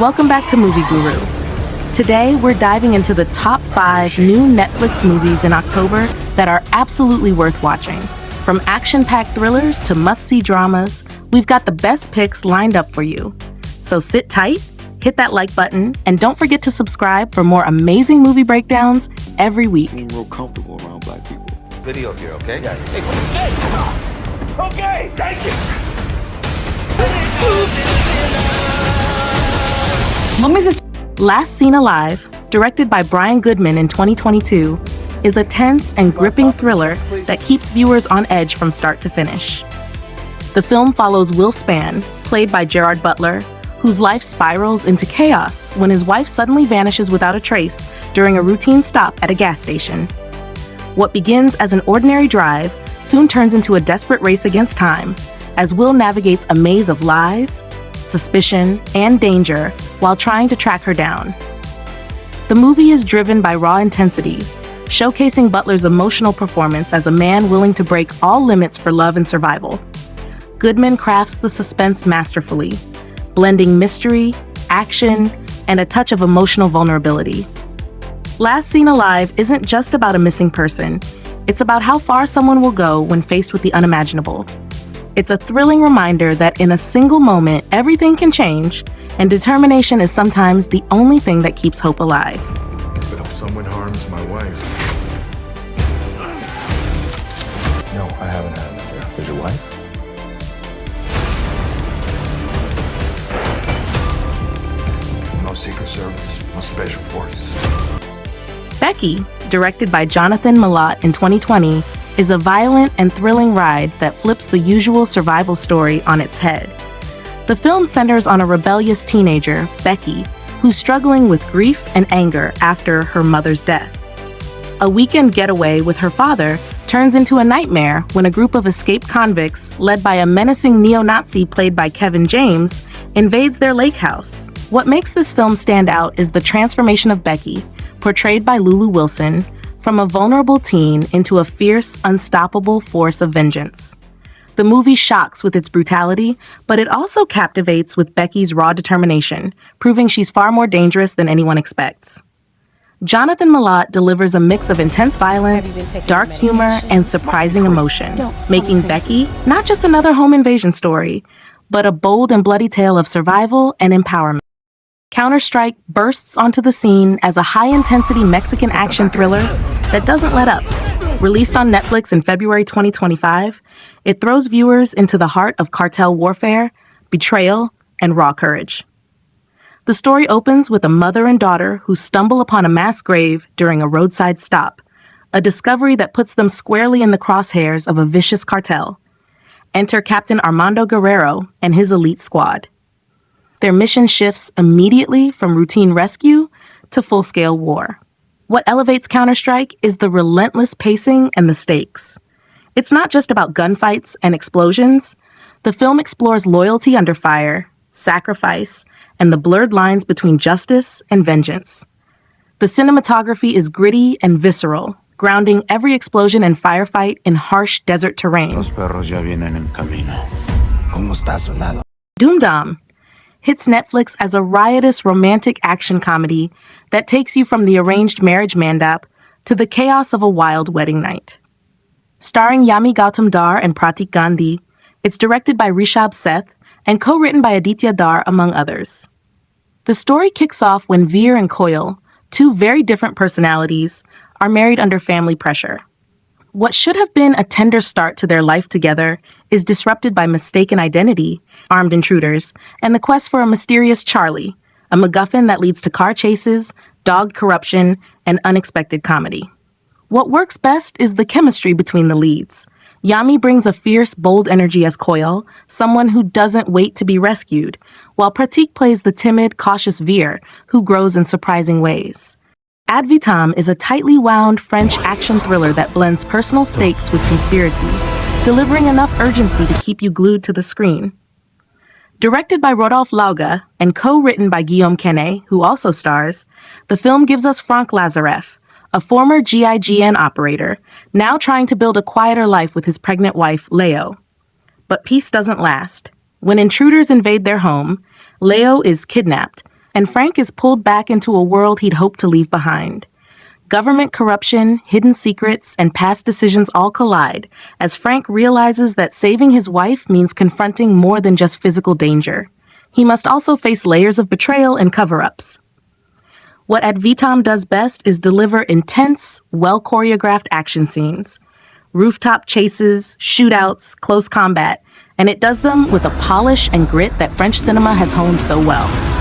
Welcome back to Movie Guru. Today, we're diving into the top 5 new Netflix movies in October that are absolutely worth watching. From action-packed thrillers to must-see dramas, we've got the best picks lined up for you. So sit tight, hit that like button, and don't forget to subscribe for more amazing movie breakdowns every week. Seem real comfortable around black people. Video here, okay? Yeah. Hey! Okay, thank you! Last Seen Alive, directed by Brian Goodman in 2022, is a tense and gripping thriller that keeps viewers on edge from start to finish. The film follows Will Spann, played by Gerard Butler, whose life spirals into chaos when his wife suddenly vanishes without a trace during a routine stop at a gas station. What begins as an ordinary drive soon turns into a desperate race against time as Will navigates a maze of lies, suspicion, and danger while trying to track her down. The movie is driven by raw intensity, showcasing Butler's emotional performance as a man willing to break all limits for love and survival. Goodman crafts the suspense masterfully, blending mystery, action, and a touch of emotional vulnerability. Last Seen Alive isn't just about a missing person, it's about how far someone will go when faced with the unimaginable. It's a thrilling reminder that in a single moment, everything can change, and determination is sometimes the only thing that keeps hope alive. But if someone harms my wife... No, I haven't had an affair. Is your wife? No Secret Service, no Special Forces. Becky, directed by Jonathan Milott in 2020, is a violent and thrilling ride that flips the usual survival story on its head. The film centers on a rebellious teenager, Becky, who's struggling with grief and anger after her mother's death. A weekend getaway with her father turns into a nightmare when a group of escaped convicts, led by a menacing neo-Nazi played by Kevin James, invades their lake house. What makes this film stand out is the transformation of Becky, portrayed by Lulu Wilson, from a vulnerable teen into a fierce, unstoppable force of vengeance. The movie shocks with its brutality, but it also captivates with Becky's raw determination, proving she's far more dangerous than anyone expects. Jonathan Milott delivers a mix of intense violence, dark humor, and surprising emotion, making Becky not just another home invasion story, but a bold and bloody tale of survival and empowerment. Counter-Strike bursts onto the scene as a high-intensity Mexican action thriller that doesn't let up. Released on Netflix in February 2025, it throws viewers into the heart of cartel warfare, betrayal, and raw courage. The story opens with a mother and daughter who stumble upon a mass grave during a roadside stop, a discovery that puts them squarely in the crosshairs of a vicious cartel. Enter Captain Armando Guerrero and his elite squad. Their mission shifts immediately from routine rescue to full-scale war. What elevates Counter-Strike is the relentless pacing and the stakes. It's not just about gunfights and explosions. The film explores loyalty under fire, sacrifice, and the blurred lines between justice and vengeance. The cinematography is gritty and visceral, grounding every explosion and firefight in harsh desert terrain. Los perros ya vienen en camino. ¿Cómo estás, soldado? Doom hits Netflix as a riotous romantic action comedy that takes you from the arranged marriage mandap to the chaos of a wild wedding night. Starring Yami Gautam Dar and Pratik Gandhi, it's directed by Rishabh Seth and co-written by Aditya Dar, among others. The story kicks off when Veer and Koil, two very different personalities, are married under family pressure. What should have been a tender start to their life together is disrupted by mistaken identity, armed intruders, and the quest for a mysterious Charlie, a MacGuffin that leads to car chases, dogged corruption, and unexpected comedy. What works best is the chemistry between the leads. Yami brings a fierce, bold energy as Koil, someone who doesn't wait to be rescued, while Pratik plays the timid, cautious Veer, who grows in surprising ways. Ad Vitam is a tightly wound French action thriller that blends personal stakes with conspiracy, delivering enough urgency to keep you glued to the screen. Directed by Rodolphe Lauga and co-written by Guillaume Canet, who also stars, the film gives us Franck Lazareff, a former GIGN operator, now trying to build a quieter life with his pregnant wife, Leo. But peace doesn't last. When intruders invade their home, Leo is kidnapped, and Frank is pulled back into a world he'd hoped to leave behind. Government corruption, hidden secrets, and past decisions all collide as Frank realizes that saving his wife means confronting more than just physical danger. He must also face layers of betrayal and cover-ups. What Ad Vitam does best is deliver intense, well-choreographed action scenes. Rooftop chases, shootouts, close combat, and it does them with a polish and grit that French cinema has honed so well.